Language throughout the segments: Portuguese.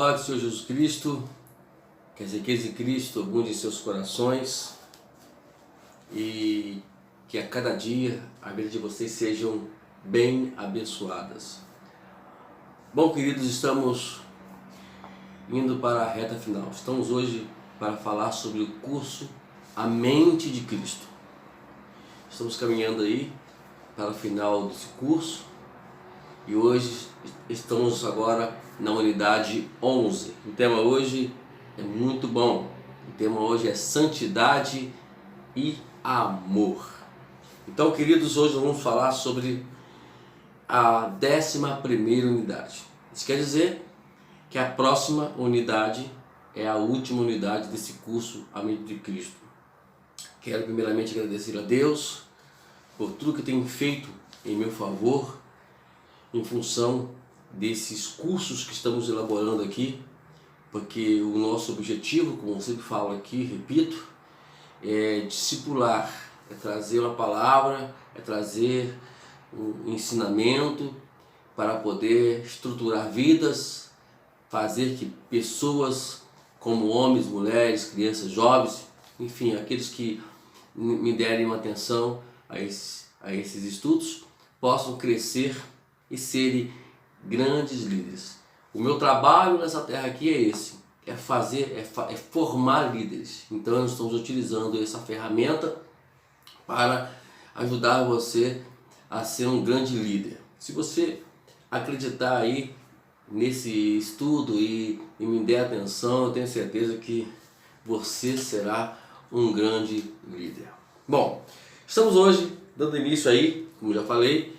paz do Senhor Jesus Cristo, que as riquezas de Cristo abundem em seus corações e que a cada dia a vida de vocês sejam bem abençoadas. Bom, queridos, estamos indo para a reta final. Estamos hoje para falar sobre o curso A Mente de Cristo. Estamos caminhando aí para o final desse curso e hoje estamos agora na unidade 11. O tema hoje é muito bom. O tema hoje é santidade e amor. Então, queridos, hoje vamos falar sobre a 11ª unidade. Isso quer dizer que a próxima unidade é a última unidade desse curso A Mente de Cristo. Quero primeiramente agradecer a Deus por tudo que tem feito em meu favor em função desses cursos que estamos elaborando aqui, porque o nosso objetivo, como eu sempre falo aqui, repito, é discipular, é trazer uma palavra, é trazer um ensinamento para poder estruturar vidas, fazer que pessoas como homens, mulheres, crianças, jovens, enfim, aqueles que me derem uma atenção a esses estudos, possam crescer e serem grandes líderes. O meu trabalho nessa terra aqui é esse, é formar líderes. Então nós estamos utilizando essa ferramenta para ajudar você a ser um grande líder. Se você acreditar aí nesse estudo e me der atenção, eu tenho certeza que você será um grande líder. Bom, estamos hoje dando início aí, como já falei,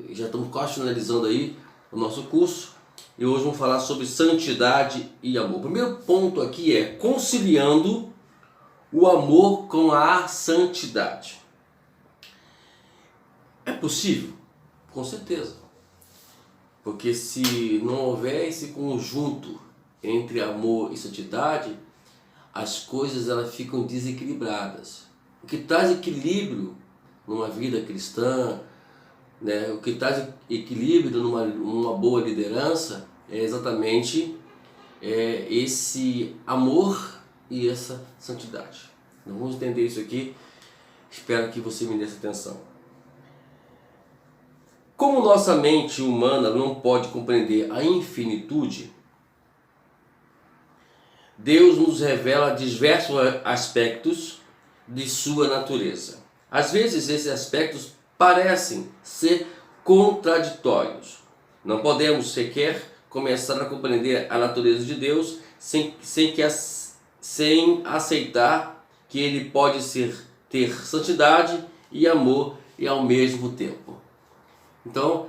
já estamos quase finalizando aí o nosso curso e hoje vamos falar sobre santidade e amor. O primeiro ponto aqui é conciliando o amor com a santidade. É possível? Com certeza. Porque se não houver esse conjunto entre amor e santidade, as coisas elas ficam desequilibradas. O que traz equilíbrio numa vida cristã, né, o que traz equilíbrio numa boa liderança é exatamente esse amor e essa santidade. Então vamos entender isso aqui, espero que você me dê essa atenção. Como nossa mente humana não pode compreender a infinitude, Deus nos revela diversos aspectos de sua natureza. Às vezes esses aspectos parecem ser contraditórios. Não podemos sequer começar a compreender a natureza de Deus sem aceitar que Ele pode ter santidade e amor e ao mesmo tempo. Então,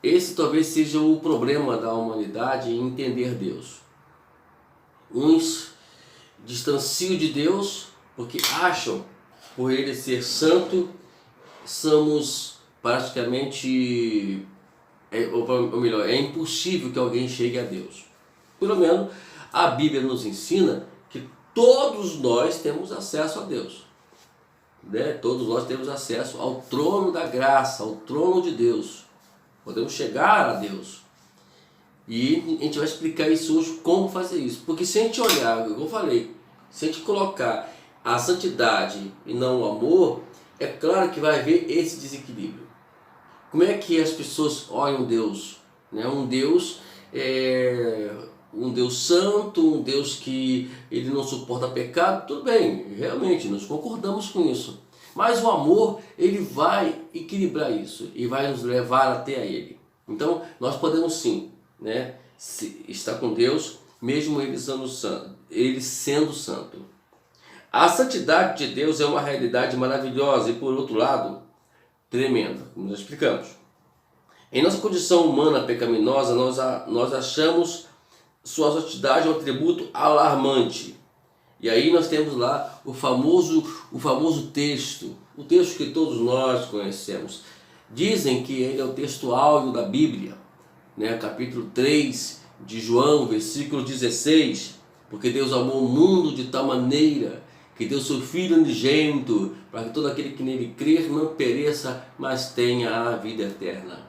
esse talvez seja o problema da humanidade em entender Deus. Uns distanciam de Deus porque acham, por Ele ser santo, somos praticamente, ou melhor, é impossível que alguém chegue a Deus. Pelo menos a Bíblia nos ensina que todos nós temos acesso a Deus. Né? Todos nós temos acesso ao trono da graça, ao trono de Deus. Podemos chegar a Deus. E a gente vai explicar isso hoje, como fazer isso. Porque se a gente olhar, como eu falei, se a gente colocar a santidade e não o amor, é claro que vai haver esse desequilíbrio. Como é que as pessoas olham Deus? Né? Um Deus santo, um Deus que ele não suporta pecado, tudo bem, realmente, nós concordamos com isso. Mas o amor, ele vai equilibrar isso e vai nos levar até a Ele. Então, nós podemos sim, né, estar com Deus, mesmo Ele sendo santo. A santidade de Deus é uma realidade maravilhosa e, por outro lado, tremenda, como nós explicamos. Em nossa condição humana pecaminosa, nós achamos sua santidade um atributo alarmante. E aí nós temos lá o famoso texto, o texto que todos nós conhecemos. Dizem que ele é o texto áureo da Bíblia, né? Capítulo 3 de João, versículo 16. Porque Deus amou o mundo de tal maneira que deu seu Filho unigênito, para que todo aquele que nele crer não pereça, mas tenha a vida eterna.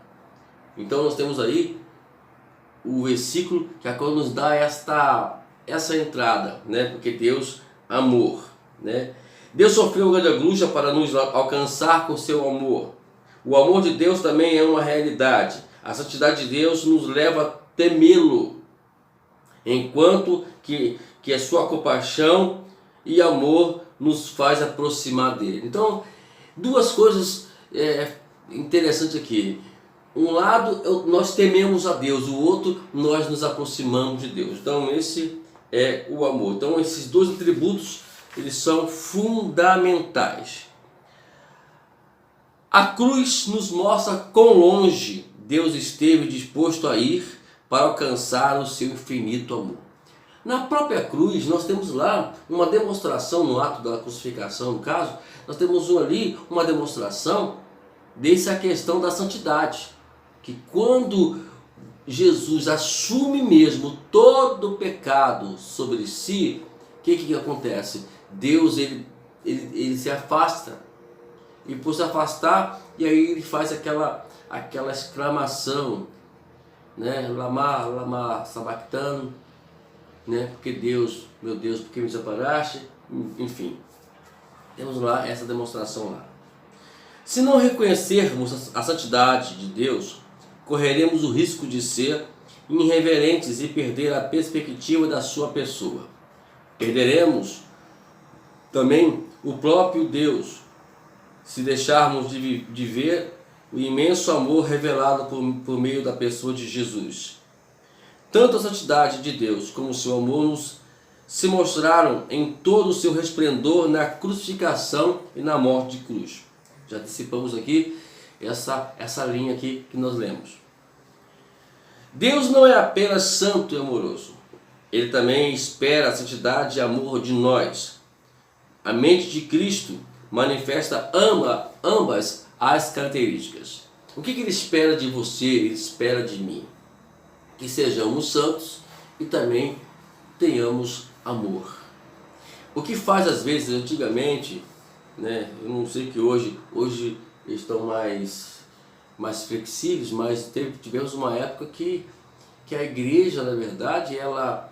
Então nós temos aí o versículo que agora nos dá essa entrada, né? Porque Deus, amor, né? Deus sofreu grande angústia para nos alcançar com seu amor. O amor de Deus também é uma realidade. A santidade de Deus nos leva a temê-lo, enquanto que a sua compaixão e amor nos faz aproximar dele. Então, duas coisas interessantes aqui. Um lado, nós tememos a Deus, o outro, nós nos aproximamos de Deus. Então, esse é o amor. Então, esses dois atributos, eles são fundamentais. A cruz nos mostra quão longe Deus esteve disposto a ir para alcançar o seu infinito amor. Na própria cruz, nós temos lá uma demonstração, no ato da crucificação, no caso, nós temos ali uma demonstração dessa questão da santidade. Que quando Jesus assume mesmo todo o pecado sobre si, o que acontece? Deus ele se afasta. E por se afastar, e aí ele faz aquela exclamação, né? Lama, lama, sabactano, né? Porque Deus, meu Deus, por que me desamparaste? Enfim, temos lá essa demonstração lá. Se não reconhecermos a santidade de Deus, correremos o risco de ser irreverentes e perder a perspectiva da sua pessoa. Perderemos também o próprio Deus, se deixarmos de ver o imenso amor revelado por meio da pessoa de Jesus. Tanto a santidade de Deus como o seu amor se mostraram em todo o seu resplendor na crucificação e na morte de cruz. Já antecipamos aqui essa linha aqui que nós lemos. Deus não é apenas santo e amoroso. Ele também espera a santidade e amor de nós. A mente de Cristo manifesta ambas as características. O que ele espera de você? Ele espera de mim. Que sejamos santos e também tenhamos amor. O que faz às vezes, antigamente, né, eu não sei que hoje estão mais flexíveis, mas tivemos uma época que a igreja, na verdade, ela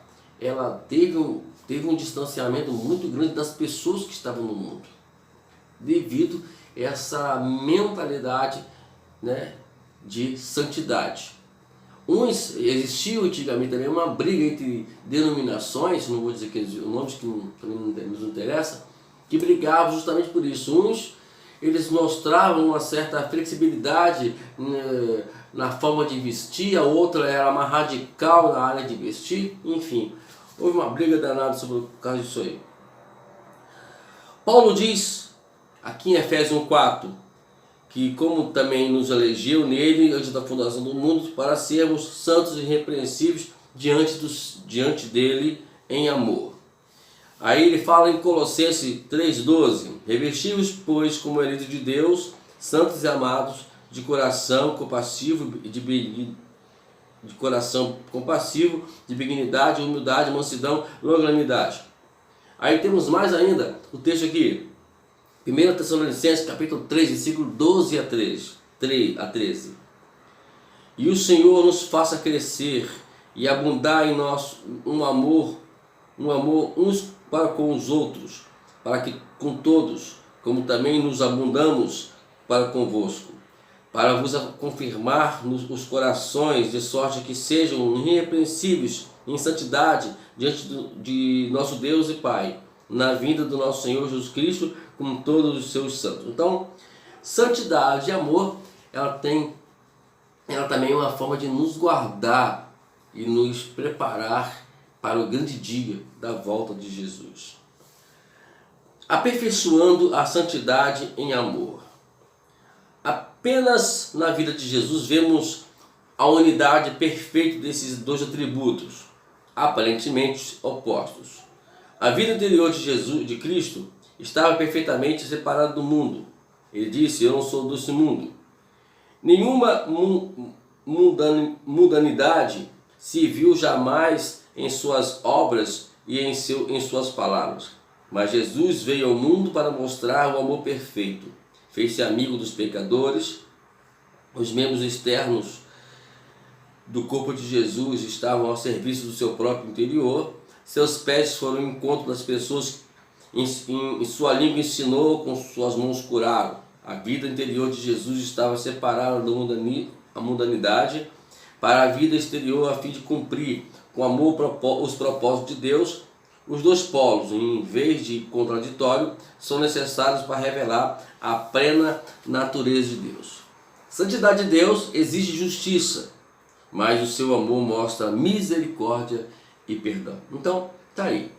teve um distanciamento muito grande das pessoas que estavam no mundo, devido a essa mentalidade, né, de santidade. Existia antigamente também uma briga entre denominações, não vou dizer que nomes que também não nos interessa, que brigavam justamente por isso. Uns, eles mostravam uma certa flexibilidade, né, na forma de vestir, a outra era mais radical na área de vestir, enfim. Houve uma briga danada sobre o caso disso aí. Paulo diz, aqui em Efésios 1:4, que como também nos elegeu nele, antes da fundação do mundo, para sermos santos e irrepreensíveis diante dele em amor. Aí ele fala em Colossenses 3:12, revesti-vos, pois, como eleitos de Deus, santos e amados, de coração compassivo, de benignidade, humildade, mansidão, longanimidade. Aí temos mais ainda o texto aqui, 1 Tessalonicenses capítulo 3, versículo 12 a 13. E o Senhor nos faça crescer e abundar em nós um amor uns para com os outros, para que com todos, como também nos abundamos para convosco, para vos confirmar os corações, de sorte que sejam irrepreensíveis em santidade diante de nosso Deus e Pai, na vinda do nosso Senhor Jesus Cristo, com todos os seus santos. Então, santidade e amor, ela também é uma forma de nos guardar e nos preparar para o grande dia da volta de Jesus. Aperfeiçoando a santidade em amor. Apenas na vida de Jesus vemos a unidade perfeita desses dois atributos, aparentemente opostos. A vida interior de Jesus, de Cristo, estava perfeitamente separada do mundo. Ele disse, eu não sou desse mundo. Nenhuma mundanidade se viu jamais em suas obras e em suas palavras. Mas Jesus veio ao mundo para mostrar o amor perfeito. Fez-se amigo dos pecadores, os membros externos do corpo de Jesus estavam ao serviço do seu próprio interior. Seus pés foram ao encontro das pessoas, em sua língua ensinou, com suas mãos curaram. A vida interior de Jesus estava separada da mundanidade para a vida exterior, a fim de cumprir com amor os propósitos de Deus. Os dois polos, em vez de contraditório, são necessários para revelar a plena natureza de Deus. Santidade de Deus exige justiça, mas o seu amor mostra misericórdia e perdão. Então, tá aí.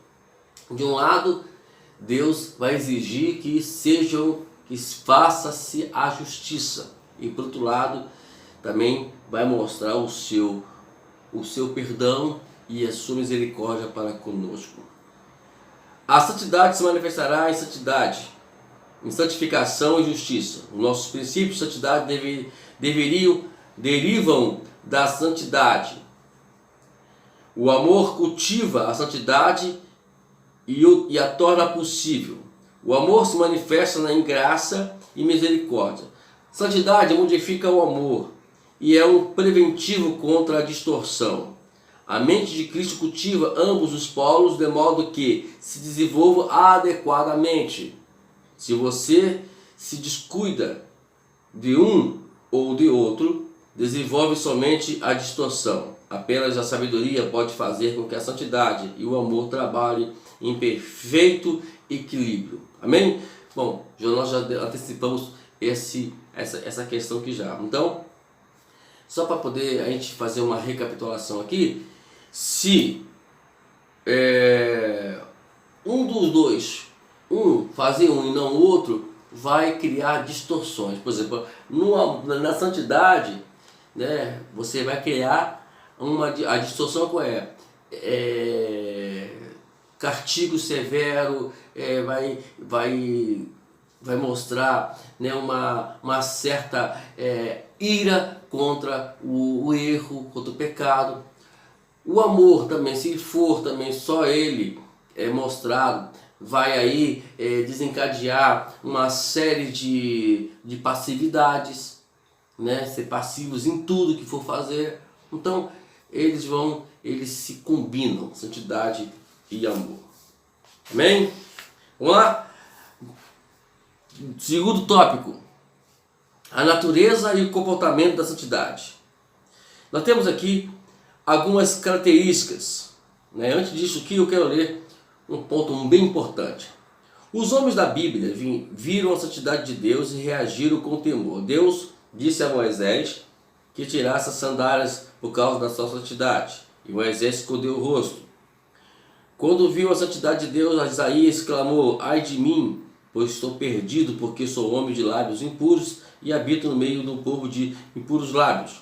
De um lado, Deus vai exigir que faça-se a justiça, e por outro lado, também vai mostrar o seu perdão e a sua misericórdia para conosco. A santidade se manifestará em santidade, em santificação e justiça. Os nossos princípios de santidade derivam da santidade. O amor cultiva a santidade e a torna possível. O amor se manifesta em graça e misericórdia. Santidade modifica o amor e é um preventivo contra a distorção. A mente de Cristo cultiva ambos os polos de modo que se desenvolva adequadamente. Se você se descuida de um ou de outro, desenvolve somente a distorção. Apenas a sabedoria pode fazer com que a santidade e o amor trabalhem em perfeito equilíbrio. Amém? Bom, nós já antecipamos essa questão aqui já. Então, só para poder a gente fazer uma recapitulação aqui, se um dos dois, fazer um e não o outro, vai criar distorções. Por exemplo, na santidade, né, você vai criar a distorção qual é? Castigo severo, vai mostrar, né, uma certa ira contra o erro, contra o pecado. O amor também, se for também só ele mostrado, vai aí desencadear uma série de passividades, né? Ser passivos em tudo que for fazer. Então eles se combinam, santidade e amor. Amém? Vamos lá? Segundo tópico, a natureza e o comportamento da santidade. Nós temos aqui algumas características, né? Antes disso aqui eu quero ler um ponto bem importante. Os homens da Bíblia viram a santidade de Deus e reagiram com temor. Deus disse a Moisés que tirasse as sandálias por causa da sua santidade, e Moisés escondeu o rosto. Quando viu a santidade de Deus, Isaías clamou: ai de mim, pois estou perdido, porque sou homem de lábios impuros e habito no meio do povo de impuros lábios.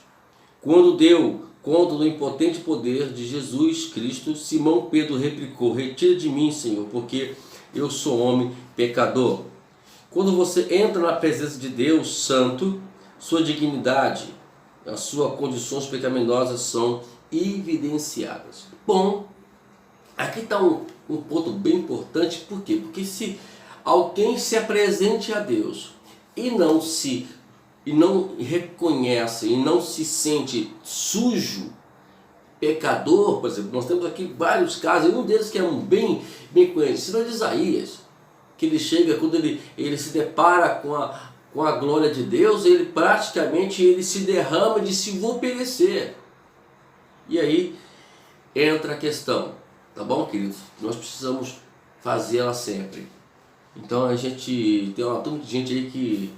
Quando deu conta do impotente poder de Jesus Cristo, Simão Pedro replicou: retira de mim, Senhor, porque eu sou homem pecador. Quando você entra na presença de Deus Santo, sua dignidade, as suas condições pecaminosas são evidenciadas. Bom, aqui está um ponto bem importante. Por quê? Porque se alguém se apresente a Deus e não reconhece e não se sente sujo, pecador, por exemplo, nós temos aqui vários casos, e um deles que é bem conhecido é de Isaías, que ele chega, quando ele se depara com a glória de Deus, ele praticamente se derrama de se vou perecer. E aí entra a questão, tá bom, queridos? Nós precisamos fazê-la sempre. Então a gente tem uma turma de gente aí que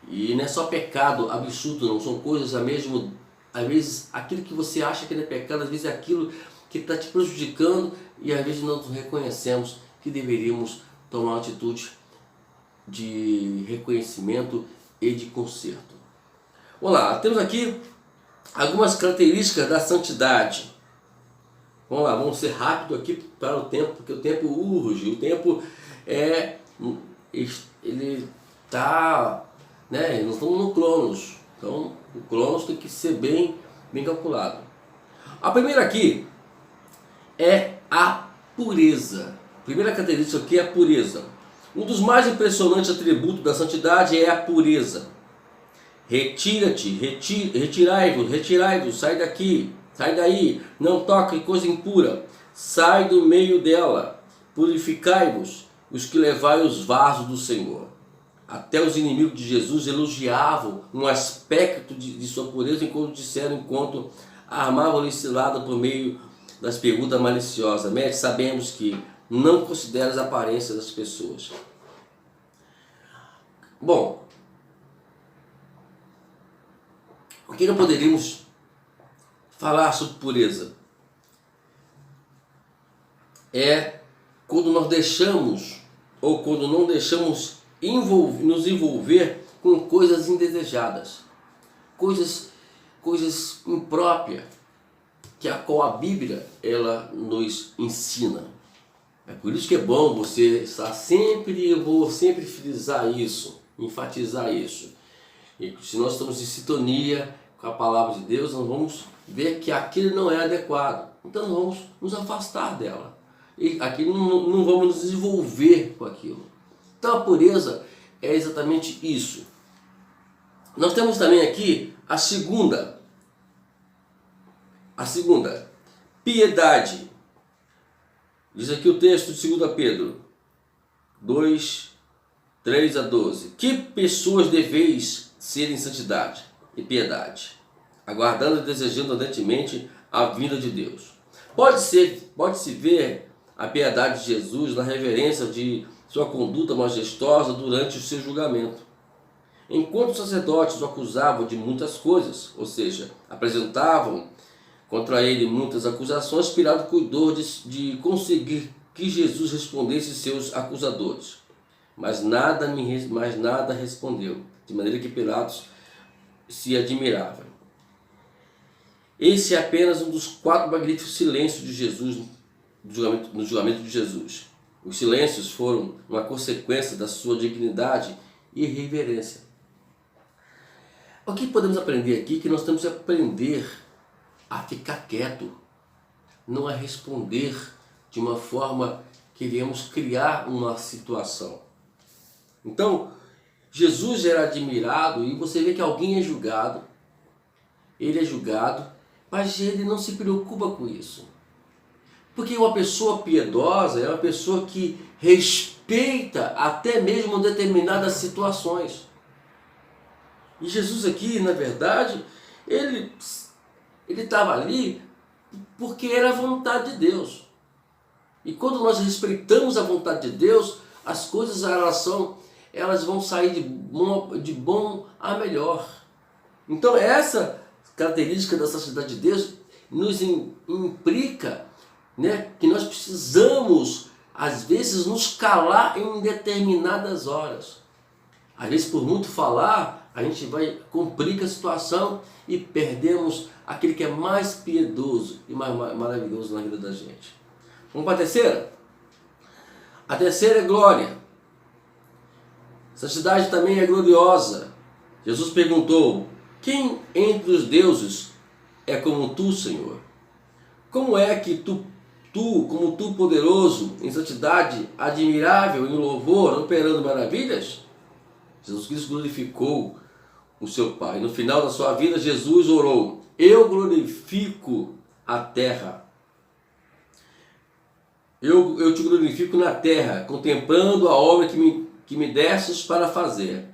e não é só pecado absurdo, não, são coisas às vezes aquilo que você acha que não é pecado, às vezes é aquilo que está te prejudicando, e às vezes nós reconhecemos que deveríamos tomar uma atitude de reconhecimento e de conserto. Vamos lá, temos aqui algumas características da santidade. Vamos lá, vamos ser rápido aqui para o tempo, porque o tempo urge, o tempo ele está, né, nós estamos no Cronos, então o Cronos tem que ser bem calculado. A primeira aqui é a pureza. A primeira característica aqui é a pureza. Um dos mais impressionantes atributos da santidade é a pureza. Retira-te, retirai-vos, retirai-vos, sai daqui, sai daí, não toque coisa impura, sai do meio dela, purificai-vos, os que levai os vasos do Senhor. Até os inimigos de Jesus elogiavam um aspecto de sua pureza enquanto armavam-lhe cilada por meio das perguntas maliciosas. Mestre, sabemos que não consideras a aparência das pessoas. Bom, o que não poderíamos falar sobre pureza? É quando nós deixamos ou quando não deixamos nos envolver com coisas indesejadas, coisas impróprias, que a qual a Bíblia ela nos ensina. É por isso que é bom você estar sempre, eu vou sempre frisar isso, enfatizar isso. E se nós estamos em sintonia com a palavra de Deus, nós vamos ver que aquilo não é adequado. Então nós vamos nos afastar dela. E aquilo não vamos nos desenvolver com aquilo. Então a pureza é exatamente isso. Nós temos também aqui a segunda, piedade. Diz aqui o texto de 2 Pedro 2, 3 a 12. Que pessoas deveis ser em santidade e piedade, aguardando e desejando ardentemente a vinda de Deus. Pode-se ver a piedade de Jesus na reverência de sua conduta majestosa durante o seu julgamento. Enquanto os sacerdotes o acusavam de muitas coisas, ou seja, apresentavam contra ele muitas acusações, Pilato cuidou de conseguir que Jesus respondesse seus acusadores. Mas nada respondeu, de maneira que Pilatos se admirava. Esse é apenas um dos 4 magníficos silêncios de Jesus no julgamento de Jesus. Os silêncios foram uma consequência da sua dignidade e reverência. O que podemos aprender aqui? Que nós temos que aprender a ficar quieto, não a responder de uma forma que viemos criar uma situação. Então, Jesus era admirado e você vê que alguém é julgado, ele é julgado, mas ele não se preocupa com isso. Porque uma pessoa piedosa é uma pessoa que respeita até mesmo determinadas situações. E Jesus aqui, na verdade, ele estava ali porque era a vontade de Deus. E quando nós respeitamos a vontade de Deus, as coisas elas vão sair de bom a melhor. Então essa característica da santidade de Deus nos implica, né, que nós precisamos, às vezes, nos calar em determinadas horas. Às vezes, por muito falar, a gente complica a situação e perdemos aquele que é mais piedoso e mais maravilhoso na vida da gente. Vamos para a terceira? A terceira é glória. Santidade também é gloriosa. Jesus perguntou: quem entre os deuses é como tu, Senhor? Como é que tu, como tu poderoso em santidade, admirável em louvor, operando maravilhas? Jesus Cristo glorificou o seu Pai. No final da sua vida, Jesus orou: eu glorifico a terra. Eu te glorifico na terra, contemplando a obra que me destes para fazer.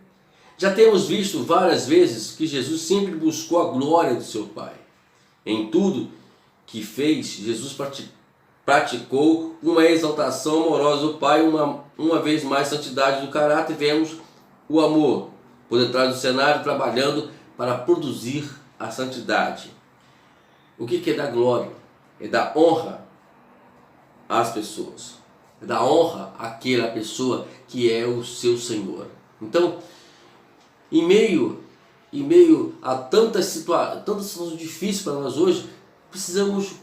Já temos visto várias vezes que Jesus sempre buscou a glória do seu Pai. Em tudo que fez, Jesus praticou uma exaltação amorosa do Pai, uma vez mais santidade do caráter, vemos o amor por detrás do cenário trabalhando para produzir a santidade. O que é dar glória? É dar honra às pessoas. É dar honra àquela pessoa que é o seu Senhor. Então, em meio a tantas situações difíceis para nós hoje, precisamos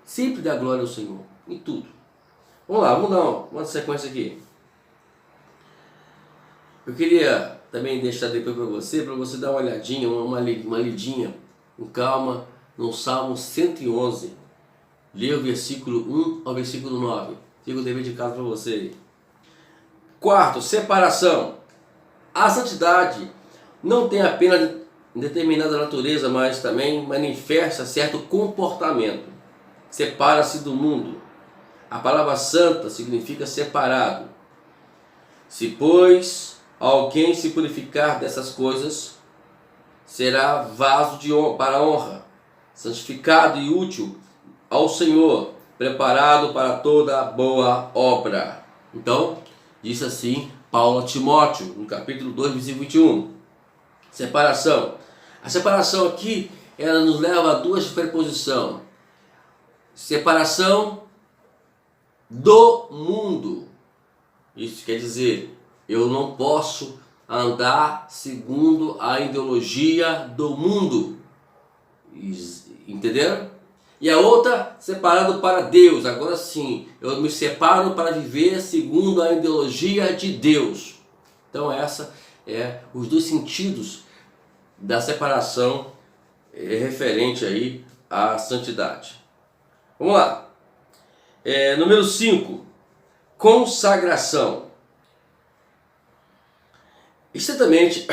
sempre dar glória ao Senhor, em tudo. Vamos lá, vamos dar uma sequência aqui. Eu queria também deixar depois para você dar uma olhadinha, uma lidinha, com calma, no Salmo 111. Leia o versículo 1 ao versículo 9. Fica o dever de casa para você aí. Quarto, separação. A santidade não tem apenas determinada natureza, mas também manifesta certo comportamento. Separa-se do mundo. A palavra santa significa separado. Se, pois, alguém se purificar dessas coisas, será vaso para honra, santificado e útil ao Senhor, preparado para toda boa obra. Então, disse assim Paulo a Timóteo, no capítulo 2, versículo 21. Separação. A separação aqui, ela nos leva a duas preposições. Separação do mundo. Isso quer dizer, eu não posso andar segundo a ideologia do mundo. Entenderam? E a outra, separado para Deus. Agora sim, eu me separo para viver segundo a ideologia de Deus. Então essa é os dois sentidos da separação referente aí à santidade. Vamos lá. Número 5. Consagração. Estritamente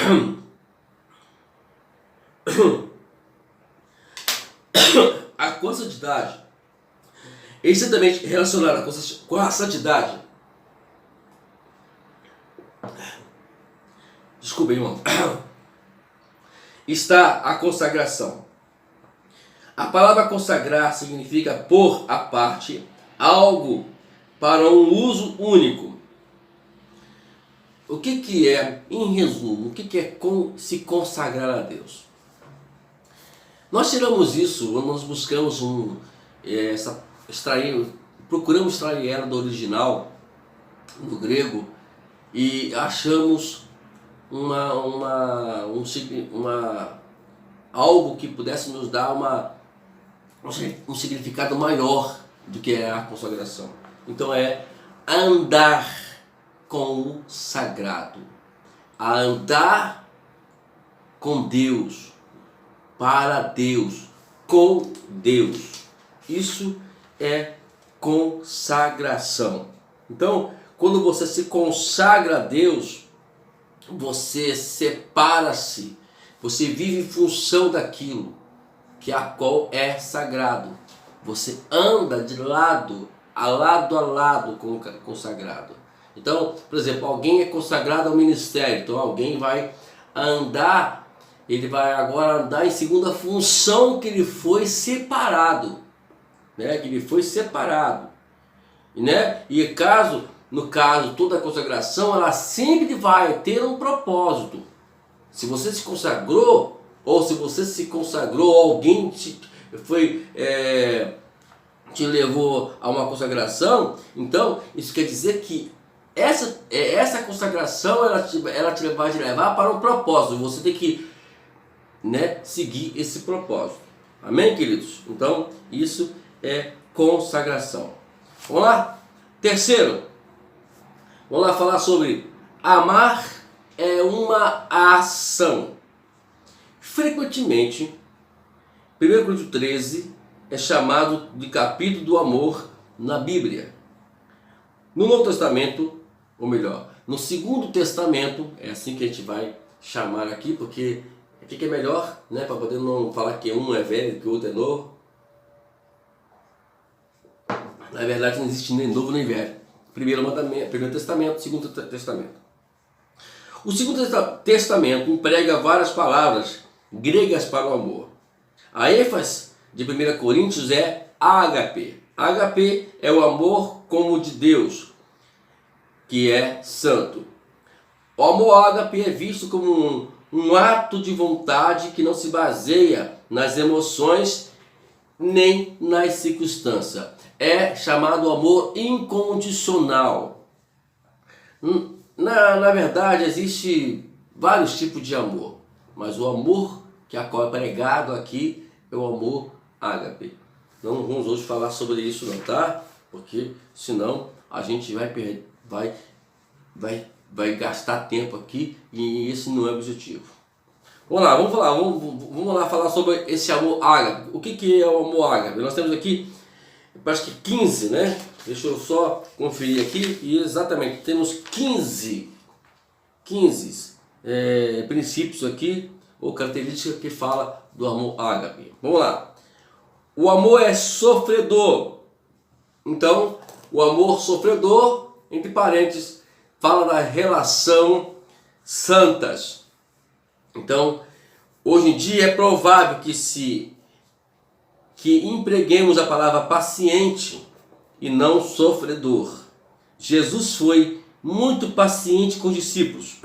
com a santidade, estritamente relacionada com a santidade. Desculpa, irmão. Está a consagração. A palavra consagrar significa pôr à parte algo para um uso único. O que é, em resumo, o que é se consagrar a Deus? Nós tiramos isso, nós buscamos procuramos extrair ela do original, do grego, e achamos algo que pudesse nos dar um significado maior do que é a consagração. Então é andar com o sagrado, a andar com Deus, para Deus, com Deus. Isso é consagração. Então, quando você se consagra a Deus, você separa-se, você vive em função daquilo que a qual é sagrado. Você anda de lado a lado com o consagrado. Então, por exemplo, alguém é consagrado ao ministério, então alguém vai andar, ele vai agora andar em segunda função que ele foi separado, né? Que ele foi separado, né? E no caso, toda a consagração, ela sempre vai ter um propósito. Se você se consagrou, ou se você se consagrou, alguém te levou a uma consagração, então isso quer dizer que essa consagração ela vai te levar para um propósito. Você tem que, né, seguir esse propósito. Amém, queridos? Então isso é consagração. Vamos lá? Terceiro, vamos lá falar sobre amar é uma ação. Frequentemente, 1 Coríntios 13 é chamado de capítulo do amor na Bíblia. No Novo Testamento, ou melhor, no Segundo Testamento, é assim que a gente vai chamar aqui, porque fica melhor, né, para poder não falar que um é velho e que o outro é novo. Na verdade, não existe nem novo nem velho. Primeiro Testamento, Segundo Testamento. O Segundo Testamento emprega várias palavras gregas para o amor. A ênfase de 1 Coríntios é ágape. Ágape é o amor como de Deus, que é santo. O amor ágape é visto como um ato de vontade que não se baseia nas emoções nem nas circunstâncias. É chamado amor incondicional. Na verdade, existe vários tipos de amor, mas o amor que é pregado aqui é o amor ágape. Não vamos hoje falar sobre isso não, tá? Porque senão a gente vai gastar tempo aqui e esse não é o objetivo. Vamos lá falar sobre esse amor ágape. O que é o amor ágape? Nós temos aqui, acho que 15, né? Deixa eu só conferir aqui. E exatamente, temos 15 princípios aqui, ou características que fala do amor ágape. Vamos lá. O amor é sofredor. Então, o amor sofredor, entre parênteses, fala da relação santas. Então, hoje em dia é provável que empreguemos a palavra paciente e não sofredor. Jesus foi muito paciente com os discípulos,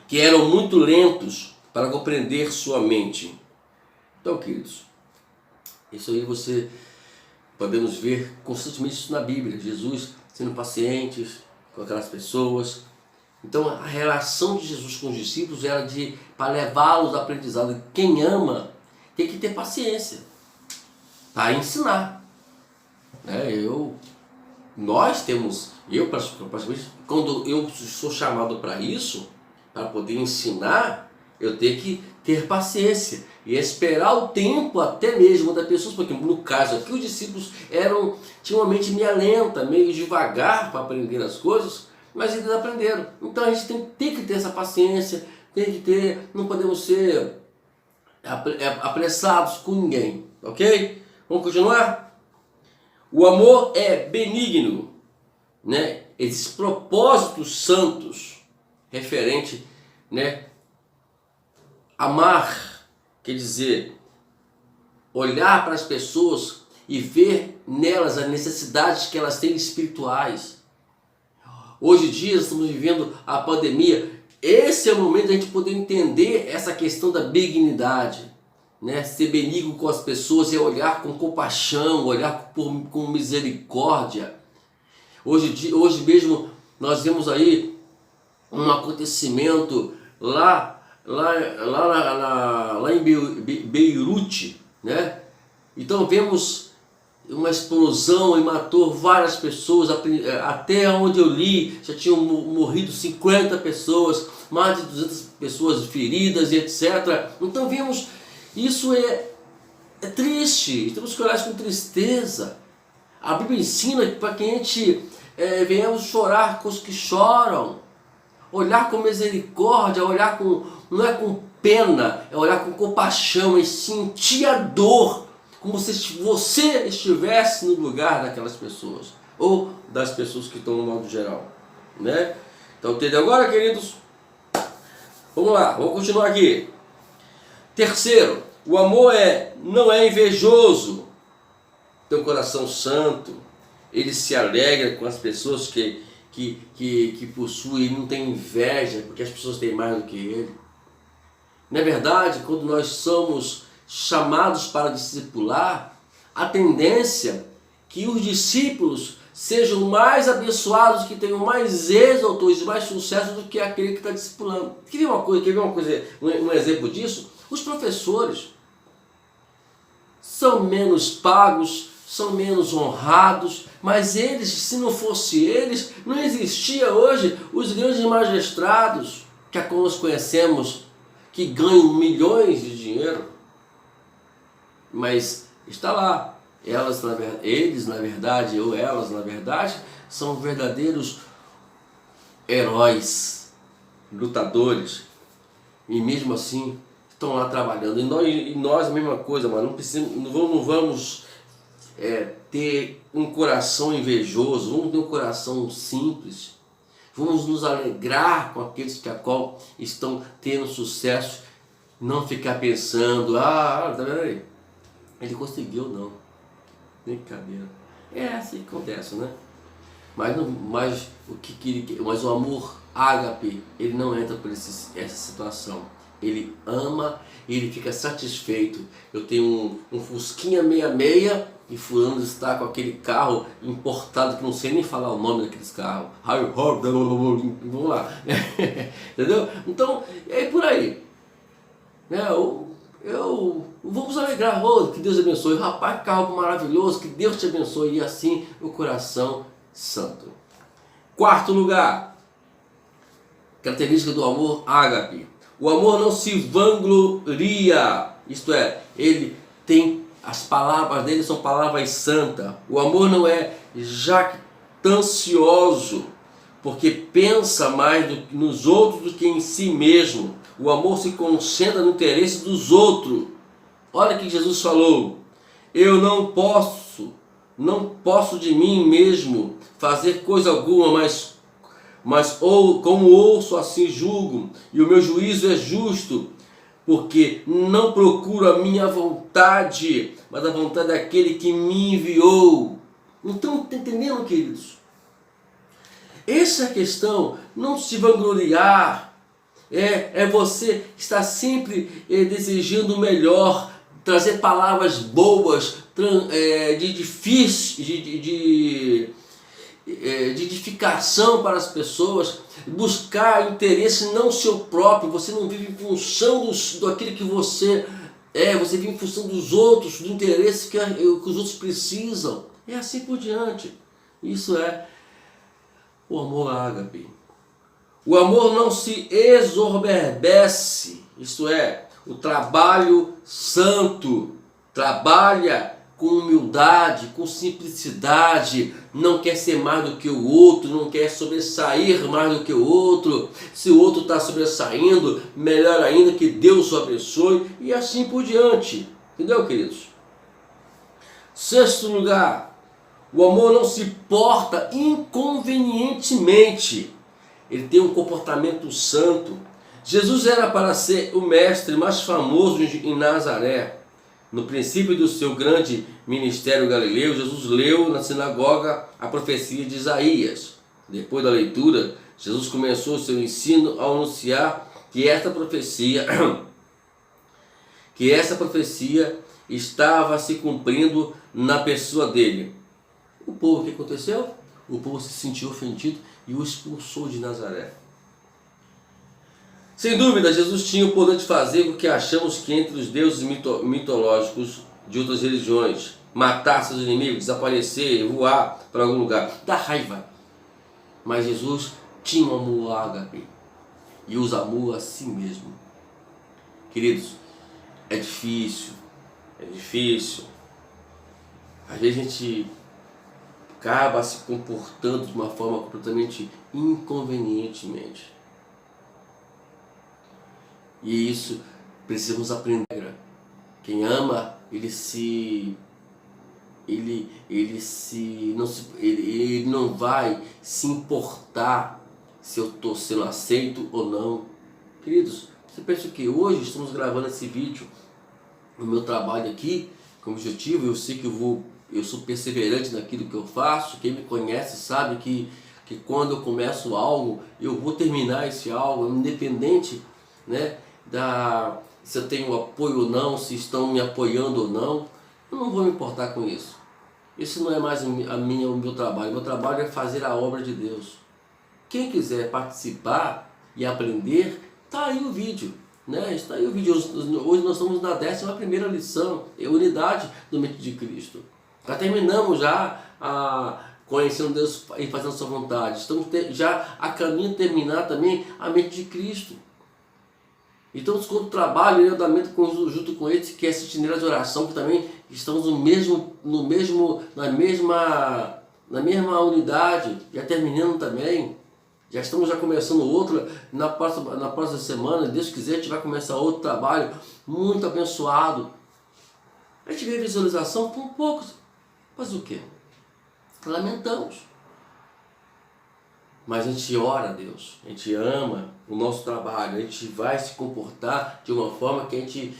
que eram muito lentos para compreender sua mente. Então, queridos, isso aí podemos ver constantemente isso na Bíblia. Jesus sendo paciente com aquelas pessoas. Então, a relação de Jesus com os discípulos era para levá-los ao aprendizado. Quem ama tem que ter paciência para ensinar. Eu praticamente, quando eu sou chamado para isso, para poder ensinar, eu tenho que ter paciência e esperar o tempo até mesmo das pessoas, porque no caso aqui os discípulos tinham uma mente meio lenta, meio devagar para aprender as coisas, mas eles aprenderam. Então a gente tem que ter essa paciência, não podemos ser apressados com ninguém, ok? Vamos continuar? O amor é benigno, né? Esses propósitos santos referente, né? Amar quer dizer olhar para as pessoas e ver nelas as necessidades que elas têm espirituais. Hoje em dia estamos vivendo a pandemia. Esse é o momento da gente poder entender essa questão da benignidade, né? Ser benigno com as pessoas é olhar com compaixão, olhar com misericórdia. Hoje mesmo nós vemos aí um acontecimento lá em Beirute, né? Então vemos uma explosão e matou várias pessoas. Até onde eu li já tinham morrido 50 pessoas, mais de 200 pessoas feridas e etc. Então vemos, isso é triste, temos que olhar isso com tristeza. A Bíblia ensina para que a gente venhamos chorar com os que choram, olhar com misericórdia, não é com pena, é olhar com compaixão, é sentir a dor, como se você estivesse no lugar daquelas pessoas, ou das pessoas que estão no modo geral, né? Então, entendeu agora, queridos? Vamos lá, vamos continuar aqui. Terceiro, o amor não é invejoso, tem um coração santo, ele se alegra com as pessoas que possuem, ele não tem inveja, porque as pessoas têm mais do que ele. Na verdade, quando nós somos chamados para discipular, a tendência é que os discípulos sejam mais abençoados, que tenham mais êxito e mais sucesso do que aquele que está discipulando. Quer ver um exemplo disso? Os professores são menos pagos, são menos honrados, mas eles, se não fosse eles, não existia hoje os grandes magistrados que nós conhecemos, que ganham milhões de dinheiro, mas está lá. Elas, na verdade, são verdadeiros heróis, lutadores, e mesmo assim estão lá trabalhando. E nós a mesma coisa, mas não vamos ter um coração invejoso, vamos ter um coração simples. Vamos nos alegrar com aqueles que estão tendo sucesso, não ficar pensando, tá vendo aí? Ele conseguiu, não. Brincadeira. É assim que acontece, né? Mas o amor ágape, ele não entra por essa situação. Ele ama, ele fica satisfeito. Eu tenho um Fusquinha 66 e fulano está com aquele carro importado que não sei nem falar o nome daqueles carros. Vamos lá. Entendeu? Então, é por aí. Vamos alegrar, que Deus abençoe. Rapaz, que carro maravilhoso, que Deus te abençoe. E assim o coração santo. Quarto lugar, característica do amor ágape. O amor não se vangloria, isto é, as palavras dele são palavras santas. O amor não é jactancioso, porque pensa mais nos outros do que em si mesmo. O amor se concentra no interesse dos outros. Olha o que Jesus falou: eu não posso de mim mesmo fazer coisa alguma, mas como ouço, assim julgo, e o meu juízo é justo, porque não procuro a minha vontade, mas a vontade daquele que me enviou. Então, está entendendo, queridos? Essa é a questão, não se vangloriar, é você estar sempre desejando o melhor, trazer palavras boas, de edificação para as pessoas, buscar interesse não seu próprio. Você não vive em função daquilo que você você vive em função dos outros, do interesse que os outros precisam, e assim por diante. Isso é o amor ágape. O amor não se exorbece, isto é, o trabalho santo, trabalha com humildade, com simplicidade, não quer ser mais do que o outro, não quer sobressair mais do que o outro. Se o outro está sobressaindo, melhor ainda, que Deus o abençoe, e assim por diante. Entendeu, queridos? Sexto lugar, o amor não se porta inconvenientemente. Ele tem um comportamento santo. Jesus era para ser o mestre mais famoso em Nazaré. No princípio do seu grande ministério galileu, Jesus leu na sinagoga a profecia de Isaías. Depois da leitura, Jesus começou o seu ensino ao anunciar que essa profecia estava se cumprindo na pessoa dele. O povo, o que aconteceu? O povo se sentiu ofendido e o expulsou de Nazaré. Sem dúvida, Jesus tinha o poder de fazer o que achamos que entre os deuses mitológicos de outras religiões: matar seus inimigos, desaparecer, voar para algum lugar, dar raiva. Mas Jesus tinha um amor ágape e os amou a si mesmo. Queridos, é difícil. Às vezes a gente acaba se comportando de uma forma completamente inconvenientemente. E isso precisamos aprender. Quem ama, ele não vai se importar se eu estou sendo aceito ou não. Queridos, você pensa que hoje estamos gravando esse vídeo no meu trabalho aqui, com objetivo, eu sei que eu sou perseverante naquilo que eu faço. Quem me conhece sabe que quando eu começo algo, eu vou terminar esse algo, independente, né, se eu tenho apoio ou não, se estão me apoiando ou não. Eu não vou me importar com isso. Isso não é mais o meu trabalho. Meu trabalho é fazer a obra de Deus. Quem quiser participar e aprender, está aí o vídeo, né? Está aí o vídeo. Hoje nós estamos na 11ª lição, unidade do mente de Cristo. Já terminamos conhecendo Deus e fazendo sua vontade. Estamos já a caminho de terminar também a mente de Cristo. Então, com o trabalho e andamento junto com eles, que é essa itinerário de oração, que também estamos na mesma unidade, já terminando também. Já estamos começando outra na próxima semana. Se Deus quiser, a gente vai começar outro trabalho muito abençoado. A gente vê visualização por poucos. Mas o quê? Lamentamos. Mas a gente ora a Deus, a gente ama o nosso trabalho, a gente vai se comportar de uma forma que a gente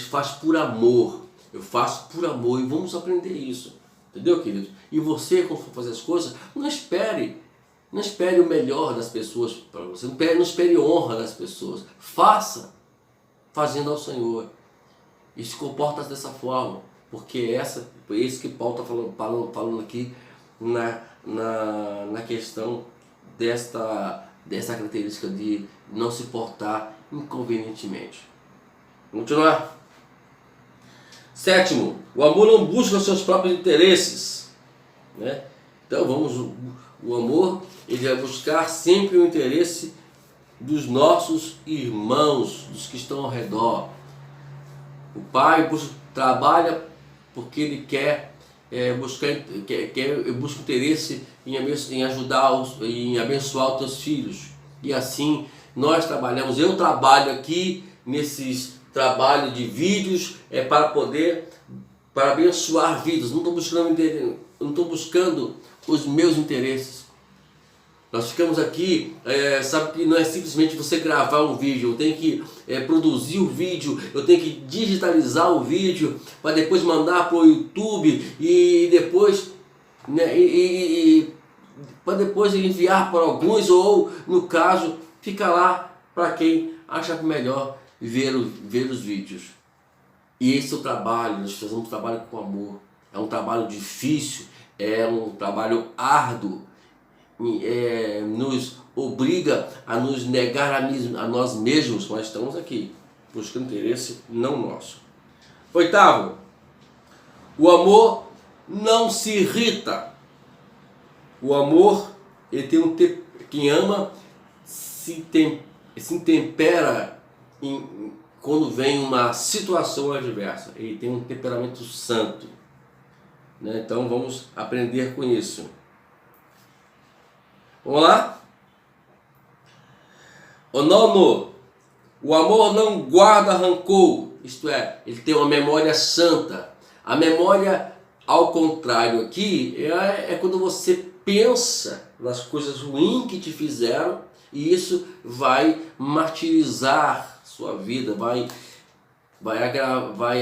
faz por amor. Eu faço por amor e vamos aprender isso. Entendeu, querido? E você, quando for fazer as coisas, não espere o melhor das pessoas para você, não espere honra das pessoas. Faça fazendo ao Senhor. E se comporta dessa forma, porque é isso que Paulo está falando aqui na questão dessa característica de não se portar inconvenientemente. Vamos continuar? Sétimo, o amor não busca os seus próprios interesses, né? Então o amor, ele vai buscar sempre o interesse dos nossos irmãos, dos que estão ao redor. O pai trabalha porque ele quer busca interesse em ajudar, em abençoar os teus filhos. E assim nós trabalhamos. Eu trabalho aqui nesses trabalhos de vídeos para abençoar vidas. Não estou buscando os meus interesses. Nós ficamos aqui, sabe que não é simplesmente você gravar um vídeo, eu tenho que produzir o vídeo, eu tenho que digitalizar o vídeo para depois mandar para o YouTube e depois, né, para depois enviar para alguns, ou no caso, fica lá para quem acha melhor ver os vídeos. E esse é o trabalho, nós fazemos um trabalho com amor, é um trabalho difícil, é um trabalho árduo. Nos obriga a nos negar a nós mesmos, mas estamos aqui buscando interesse não nosso. Oitavo, o amor não se irrita. O amor, ele tem quem ama se tempera quando vem uma situação adversa. Ele tem um temperamento santo, né? Então vamos aprender com isso. Vamos lá? O nono, o amor não guarda rancor, isto é, ele tem uma memória santa. A memória, ao contrário aqui, é quando você pensa nas coisas ruins que te fizeram, e isso vai martirizar sua vida, vai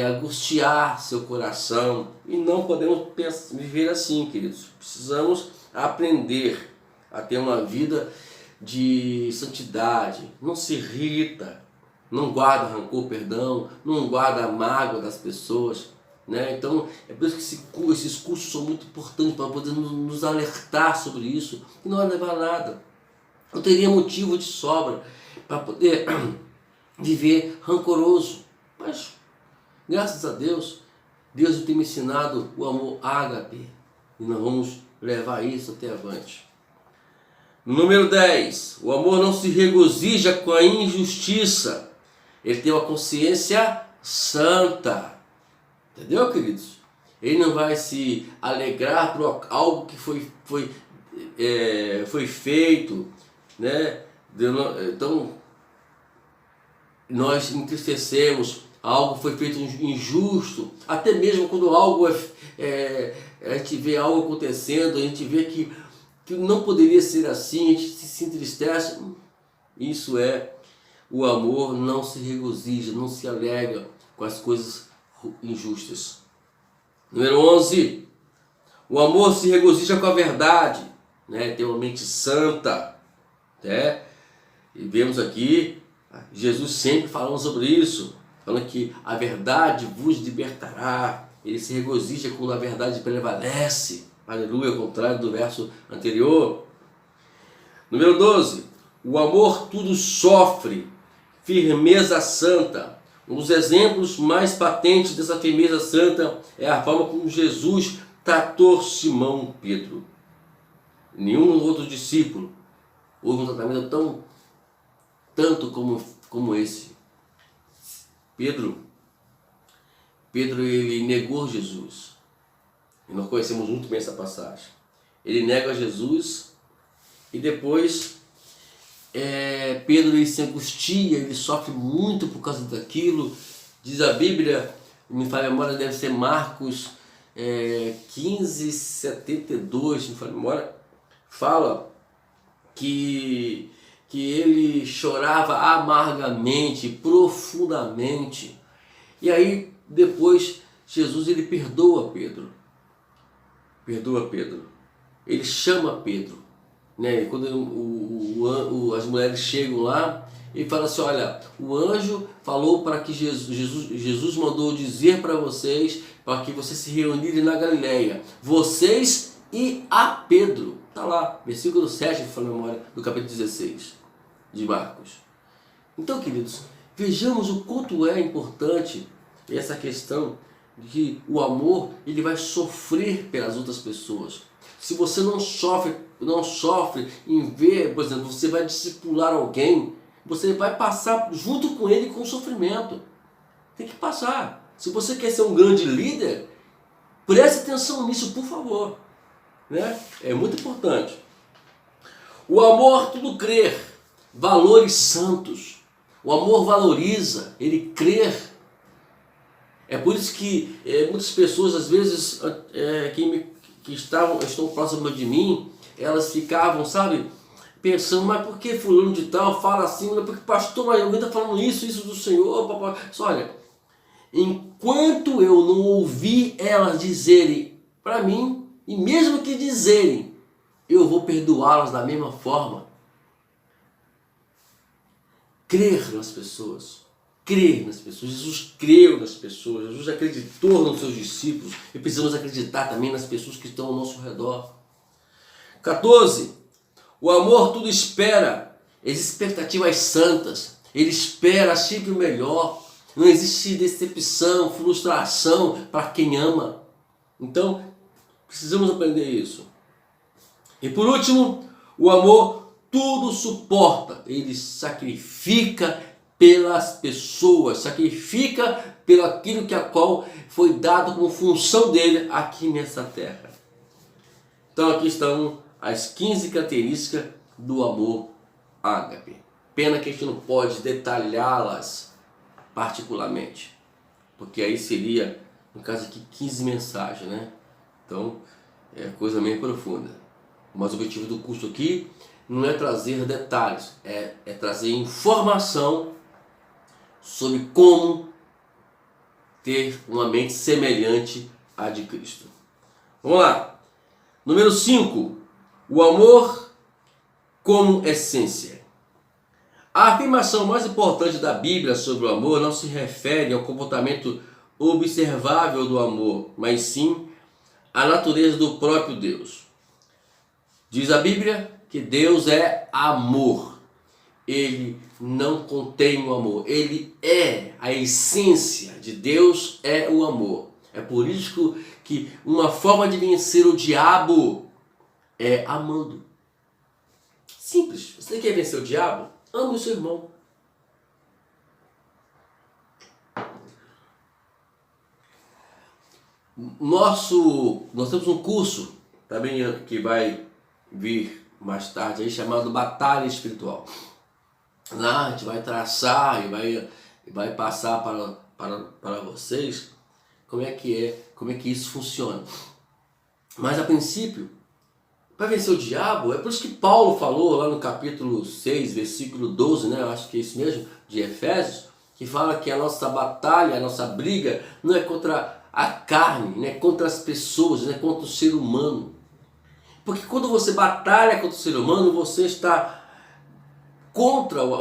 angustiar seu coração, e não podemos viver assim, queridos. Precisamos aprender a ter uma vida de santidade, não se irrita, não guarda rancor, perdão, não guarda a mágoa das pessoas, né? Então é por isso que esses cursos são muito importantes para poder nos alertar sobre isso, e não vai levar a nada. Eu teria motivo de sobra para poder viver rancoroso, mas graças a Deus, Deus tem me ensinado o amor ágape, e nós vamos levar isso até avante. Número 10, o amor não se regozija com a injustiça, ele tem uma consciência santa, entendeu, queridos? Ele não vai se alegrar por algo que foi feito, né? Então, nós entristecemos, algo foi feito injusto, até mesmo quando algo a gente vê algo acontecendo, a gente vê que não poderia ser assim, a gente se entristece. Isso é o amor, não se regozija, não se alegra com as coisas injustas. Número 11, o amor se regozija com a verdade, né? Tem uma mente santa, né? E vemos aqui Jesus sempre falando sobre isso, falando que a verdade vos libertará. Ele se regozija quando a verdade prevalece. Aleluia, ao contrário do verso anterior. Número 12. O amor tudo sofre, firmeza santa. Um dos exemplos mais patentes dessa firmeza santa é a forma como Jesus tratou Simão Pedro. Nenhum outro discípulo houve um tratamento tanto como esse. Pedro ele negou Jesus. E nós conhecemos muito bem essa passagem. Ele nega Jesus e depois Pedro ele se angustia, ele sofre muito por causa daquilo. Diz a Bíblia, me falha a memória, deve ser Marcos 15:72, me falha a memória, fala que ele chorava amargamente, profundamente. E aí depois Jesus ele perdoa Pedro. Ele chama Pedro, né? Quando as mulheres chegam lá, ele fala assim: olha, o anjo falou para que Jesus mandou dizer para vocês, para que vocês se reunirem na Galileia, vocês e a Pedro. Está lá, versículo 7, de memória, do capítulo 16 de Marcos. Então, queridos, vejamos o quanto é importante essa questão de que o amor ele vai sofrer pelas outras pessoas. Se você não sofre em ver, por exemplo, você vai discipular alguém, você vai passar junto com ele com o sofrimento. Tem que passar. Se você quer ser um grande líder, Preste atenção nisso, por favor. Né? É muito importante. O amor tudo crer, valores santos. O amor valoriza, ele crer. É por isso que muitas pessoas, às vezes, que estão próximas de mim, elas ficavam, sabe, pensando, mas por que fulano de tal fala assim? Porque pastor, mas alguém está falando isso do Senhor, papai. Olha, enquanto eu não ouvi elas dizerem para mim, e mesmo que dizerem, eu vou perdoá-las da mesma forma. Crer nas pessoas. Crer nas pessoas. Jesus creu nas pessoas. Jesus acreditou nos seus discípulos. E precisamos acreditar também nas pessoas que estão ao nosso redor. 14. O amor tudo espera. Existem expectativas santas. Ele espera sempre o melhor. Não existe decepção, frustração para quem ama. Então, precisamos aprender isso. E por último, o amor tudo suporta. Ele sacrifica pelas pessoas, sacrifica pelo aquilo que a qual foi dado como função dele aqui nessa terra. Então aqui estão as 15 características do amor ágape. Pena que a gente não pode detalhá-las particularmente, porque aí seria, no caso aqui, 15 mensagens, né? Então é coisa meio profunda. Mas o objetivo do curso aqui não é trazer detalhes, é trazer informação sobre como ter uma mente semelhante à de Cristo. Vamos lá. Número 5. O amor como essência. A afirmação mais importante da Bíblia sobre o amor não se refere ao comportamento observável do amor, mas sim à natureza do próprio Deus. Diz a Bíblia que Deus é amor. Ele não contém o amor. Ele é a essência de Deus, é o amor. É por isso que uma forma de vencer o diabo é amando. Simples. Você quer vencer o diabo? Ame o seu irmão. Nós temos um curso também que vai vir mais tarde aí, chamado Batalha Espiritual. Lá a gente vai traçar e vai passar para vocês como é que isso funciona. Mas a princípio, para vencer o diabo, é por isso que Paulo falou lá no capítulo 6, versículo 12, né? Eu acho que é isso mesmo, de Efésios, que fala que a nossa batalha, a nossa briga não é contra a carne, não é contra as pessoas, não é contra o ser humano. Porque quando você batalha contra o ser humano, você está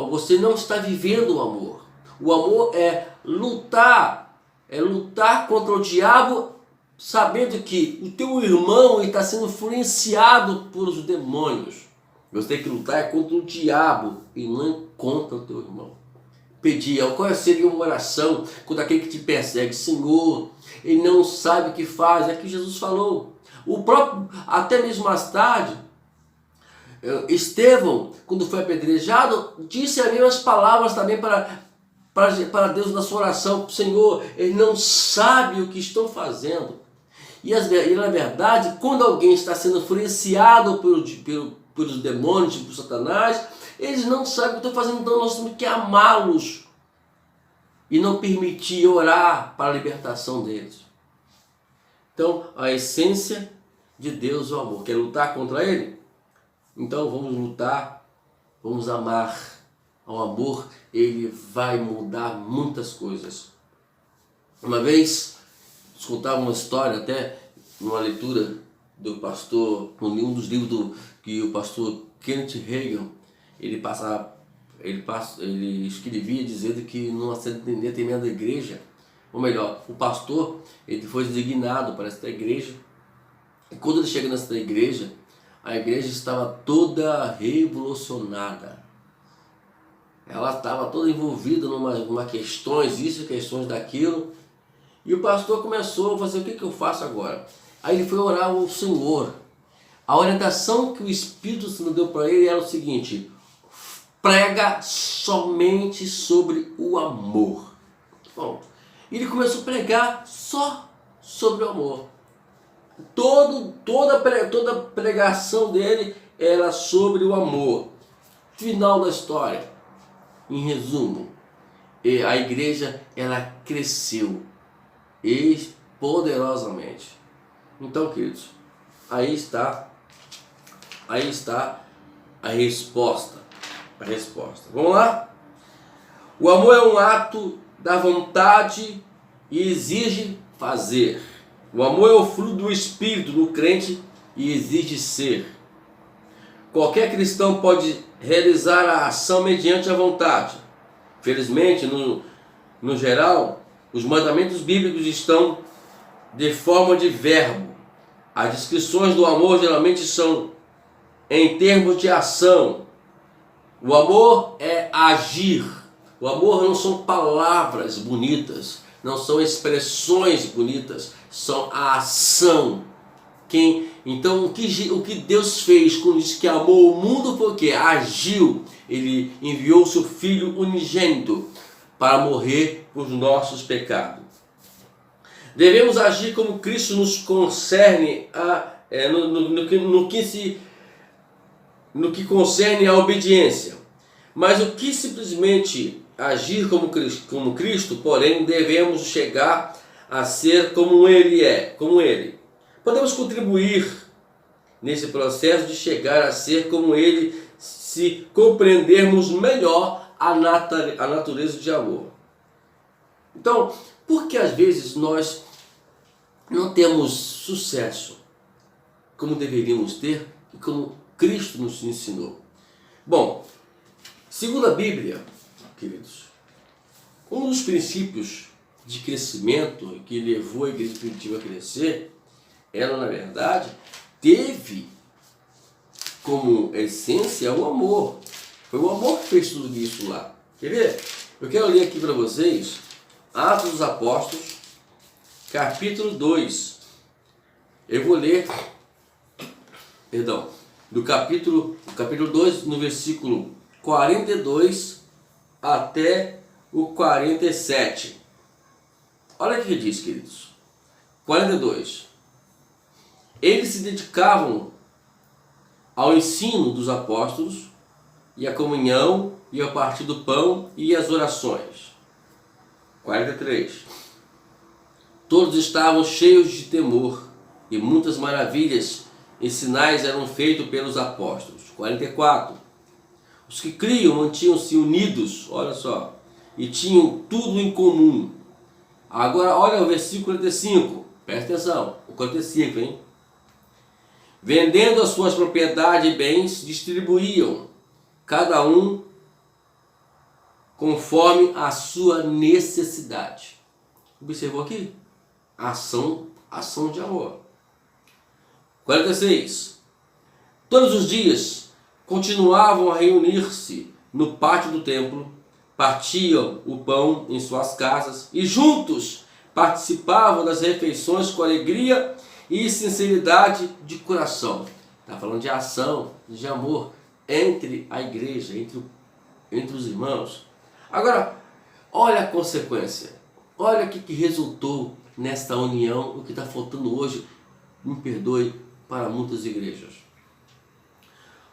você não está vivendo o amor. O amor é lutar contra o diabo, sabendo que o teu irmão está sendo influenciado por os demônios. Você tem que lutar contra o diabo e não contra o teu irmão. Pedir, qual seria uma oração contra aquele que te persegue? Senhor, ele não sabe o que faz, é que Jesus falou. O próprio, até mesmo mais tarde, Estevão, quando foi apedrejado, disse as mesmas palavras também para Deus na sua oração. Senhor, ele não sabe o que estão fazendo. E na verdade, quando alguém está sendo influenciado pelos demônios, por Satanás, eles não sabem o que estão fazendo, então nós temos que amá-los e não permitir orar para a libertação deles. Então, a essência de Deus é o amor. Quer lutar contra ele? Então vamos lutar, vamos amar. O amor, ele vai mudar muitas coisas. Uma vez, contava uma história, até numa leitura do pastor, num dos livros que o pastor Kenneth Hagin, ele escrevia dizendo que numa determinada igreja, ou melhor, o pastor, ele foi designado para esta igreja, e quando ele chega nessa igreja, a igreja estava toda revolucionada. Ela estava toda envolvida numa questões, isso, questões daquilo. E o pastor começou a fazer, o que eu faço agora? Aí ele foi orar ao Senhor. A orientação que o Espírito Santo deu para ele era o seguinte: prega somente sobre o amor. Bom, ele começou a pregar só sobre o amor. toda a pregação dele era sobre o amor. Final da história, em resumo, a igreja ela cresceu poderosamente. Então, queridos, aí está a resposta. Vamos lá? O amor é um ato da vontade e exige fazer. O amor é o fruto do Espírito no crente e exige ser. Qualquer cristão pode realizar a ação mediante a vontade. Felizmente, no geral, os mandamentos bíblicos estão de forma de verbo. As descrições do amor geralmente são em termos de ação. O amor é agir. O amor não são palavras bonitas, não são expressões bonitas, são a ação. Então o que Deus fez quando disse que amou o mundo foi o que? Agiu. Ele enviou seu Filho unigênito para morrer por nossos pecados. Devemos agir como Cristo nos concerne no que concerne a obediência. Mas o que simplesmente agir como Cristo, porém devemos chegar a ser como Ele é, como Ele. Podemos contribuir nesse processo de chegar a ser como Ele se compreendermos melhor a natureza de amor. Então, por que às vezes nós não temos sucesso como deveríamos ter e como Cristo nos ensinou? Bom, segundo a Bíblia, queridos, um dos princípios de crescimento que levou a igreja primitiva a crescer, ela na verdade teve como essência o amor. Foi o amor que fez tudo isso lá. Quer ver? Eu quero ler aqui para vocês Atos dos Apóstolos, capítulo 2. Eu vou ler, do capítulo 2, no versículo 42 até o 47. Olha o que diz, queridos. 42. Eles se dedicavam ao ensino dos apóstolos e à comunhão e ao partir do pão e às orações. 43. Todos estavam cheios de temor e muitas maravilhas e sinais eram feitos pelos apóstolos. 44. Os que criam mantinham-se unidos, olha só, e tinham tudo em comum. Agora olha o versículo 45, presta atenção, o 45, hein? Vendendo as suas propriedades e bens, distribuíam, cada um conforme a sua necessidade. Observou aqui? Ação de amor. 46. Todos os dias continuavam a reunir-se no pátio do templo, partiam o pão em suas casas e juntos participavam das refeições com alegria e sinceridade de coração. Está falando de ação, de amor entre a igreja, entre os irmãos. Agora, olha a consequência. Olha o que resultou nesta união, o que está faltando hoje, me perdoe, para muitas igrejas.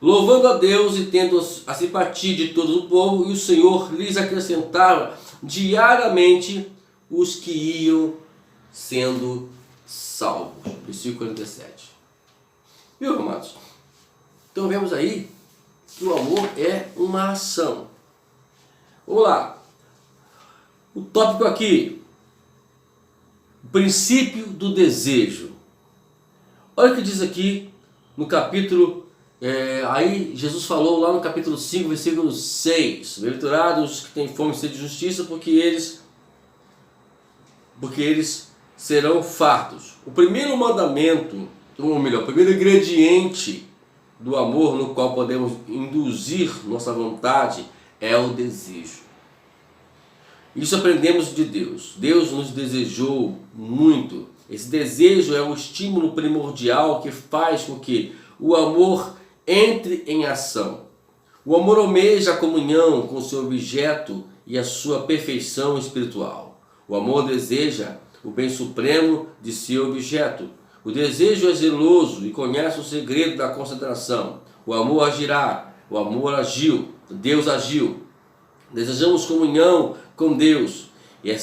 Louvando a Deus e tendo a simpatia de todo o povo, e o Senhor lhes acrescentava diariamente os que iam sendo salvos. Versículo 47. Viu, amados? Então vemos aí que o amor é uma ação. Vamos lá. O tópico aqui. O princípio do desejo. Olha o que diz aqui no capítulo, aí Jesus falou lá no capítulo 5, versículo 6. Bem-aventurados que têm fome e sede de justiça, porque eles serão fartos. O primeiro mandamento, ou melhor, o primeiro ingrediente do amor no qual podemos induzir nossa vontade é o desejo. Isso aprendemos de Deus. Deus nos desejou muito. Esse desejo é o estímulo primordial que faz com que o amor entre em ação. O amor almeja a comunhão com seu objeto e a sua perfeição espiritual. O amor deseja o bem supremo de seu objeto. O desejo é zeloso e conhece o segredo da concentração. O amor agirá, o amor agiu, Deus agiu. Desejamos comunhão com Deus e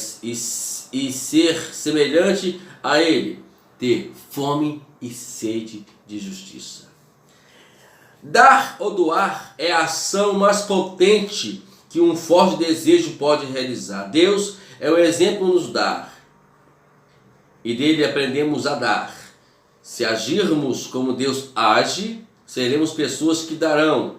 ser semelhante a Ele, ter fome e sede de justiça. Dar ou doar é a ação mais potente que um forte desejo pode realizar. Deus é o exemplo nos dar, e dele aprendemos a dar. Se agirmos como Deus age, seremos pessoas que darão.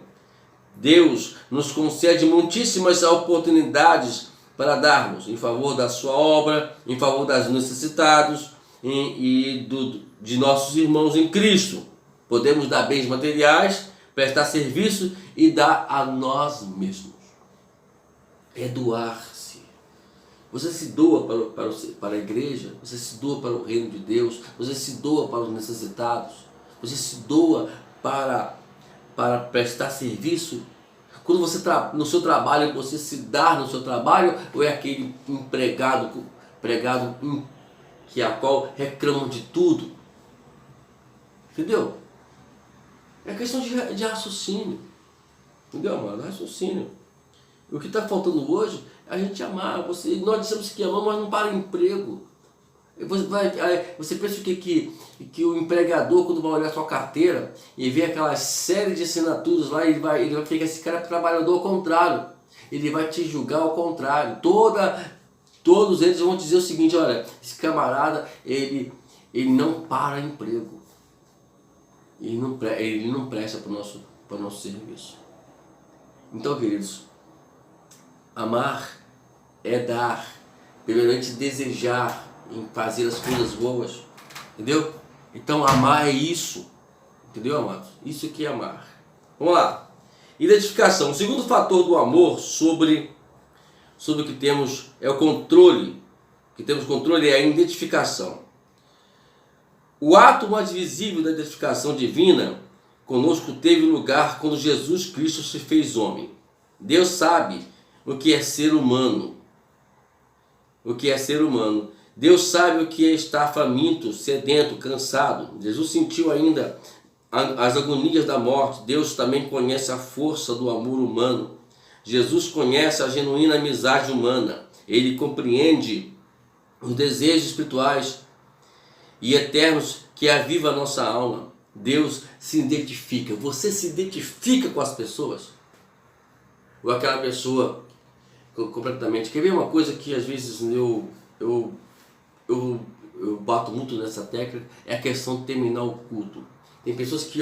Deus nos concede muitíssimas oportunidades para darmos em favor da sua obra, em favor dos necessitados de nossos irmãos em Cristo. Podemos dar bens materiais, prestar serviço e dar a nós mesmos. É doar-se. Você se doa para a igreja, você se doa para o reino de Deus, você se doa para os necessitados, você se doa para prestar serviço. Quando você no seu trabalho, você se dá no seu trabalho, ou é aquele empregado que a qual reclamam de tudo? Entendeu? É questão de raciocínio. Entendeu, mano? Raciocínio. O que está faltando hoje é a gente amar. Nós dissemos que amamos, mas não para o emprego. Você pensa que o empregador, quando vai olhar sua carteira e vê aquela série de assinaturas lá, ele vai ficar, esse cara é trabalhador ao contrário. Ele vai te julgar ao contrário. Todos eles vão dizer o seguinte: olha, esse camarada, ele não para emprego. Ele não presta para o nosso serviço. Então, queridos, amar é dar, primeiramente desejar em fazer as coisas boas, entendeu? Então amar é isso, entendeu, amados? Isso aqui é amar. Vamos lá. Identificação. O segundo fator do amor sobre o que temos é o controle. O que temos controle é a identificação. O ato mais visível da identificação divina conosco teve lugar quando Jesus Cristo se fez homem. Deus sabe o que é ser humano. O que é ser humano. Deus sabe o que é estar faminto, sedento, cansado. Jesus sentiu ainda as agonias da morte. Deus também conhece a força do amor humano. Jesus conhece a genuína amizade humana. Ele compreende os desejos espirituais e eternos que aviva a nossa alma. Deus se identifica. Você se identifica com as pessoas? Ou aquela pessoa completamente... Quer ver uma coisa que às vezes eu bato muito nessa técnica? É a questão de terminar o culto. Tem pessoas que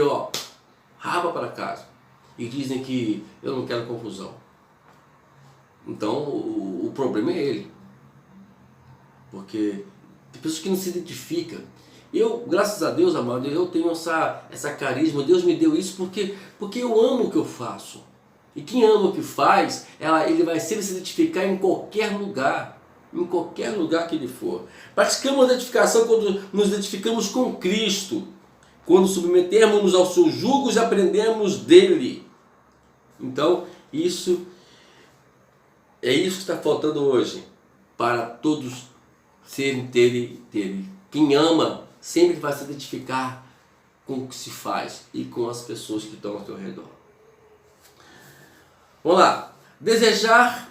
raba para casa e dizem que eu não quero confusão. Então o problema é ele. Porque tem pessoas que não se identificam. Eu, graças a Deus, amado, eu tenho essa carisma. Deus me deu isso porque eu amo o que eu faço. E quem ama o que faz, ele vai sempre se identificar em qualquer lugar. Em qualquer lugar que ele for. Praticamos a identificação quando nos identificamos com Cristo. Quando submetemos-nos aos seus julgos e aprendemos dele. Então, isso é isso que está faltando hoje. Para todos terem. Quem ama sempre vai se identificar com o que se faz e com as pessoas que estão ao seu redor. Vamos lá. Desejar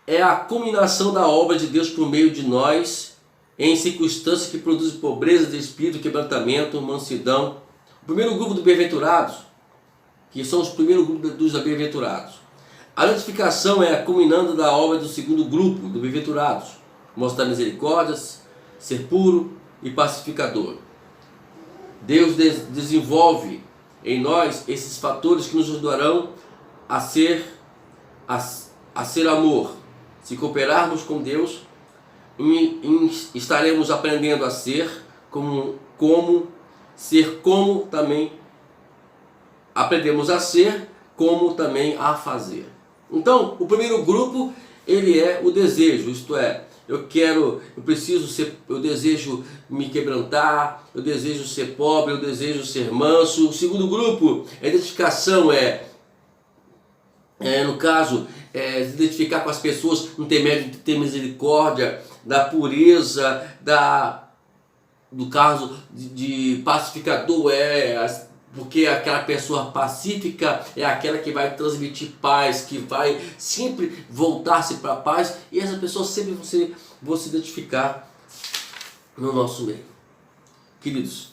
é a culminação da obra de Deus por meio de nós em circunstâncias que produzem pobreza de espírito, quebrantamento, mansidão. O primeiro grupo dos bem-aventurados, que são os primeiros grupos dos bem-aventurados. A identificação é a culminando da obra do segundo grupo dos bem-aventurados. Mostrar misericórdias, ser puro e pacificador. Deus desenvolve em nós esses fatores que nos ajudarão a ser amor. Se cooperarmos com Deus, estaremos aprendendo a ser como também aprendemos a ser, como também a fazer. Então, o primeiro grupo, ele é o desejo, isto é, eu desejo me quebrantar, eu desejo ser pobre, eu desejo ser manso. O segundo grupo, a identificação no caso, se identificar com as pessoas, não ter medo de ter misericórdia, da pureza, do caso de pacificador porque aquela pessoa pacífica é aquela que vai transmitir paz, que vai sempre voltar-se para a paz, e essa pessoa sempre vão se identificar no nosso meio. Queridos,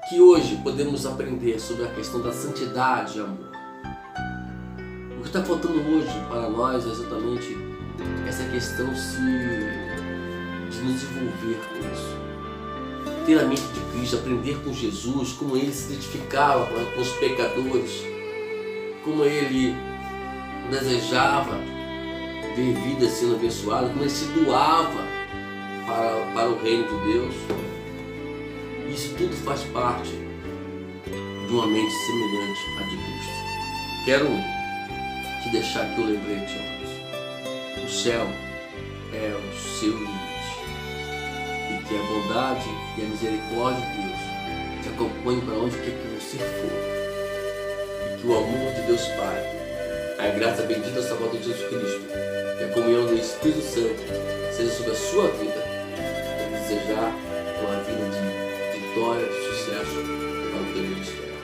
que hoje podemos aprender sobre a questão da santidade e amor. O que está faltando hoje para nós é exatamente essa questão de nos envolver com isso. Ter a mente de Cristo, aprender com Jesus, como ele se identificava com os pecadores, como ele desejava ver vidas sendo abençoadas, como ele se doava para o reino de Deus. Isso tudo faz parte de uma mente semelhante à de Cristo. Quero te deixar aqui o lembrete, amados. O céu é o seu limite. E que a bondade e a misericórdia de Deus te acompanhem para onde quer que você for. E que o amor de Deus Pai, a graça bendita da volta de Jesus Cristo e a comunhão do Espírito Santo seja sobre a sua vida, para desejar uma vida de vitória, de sucesso para o teu ministério.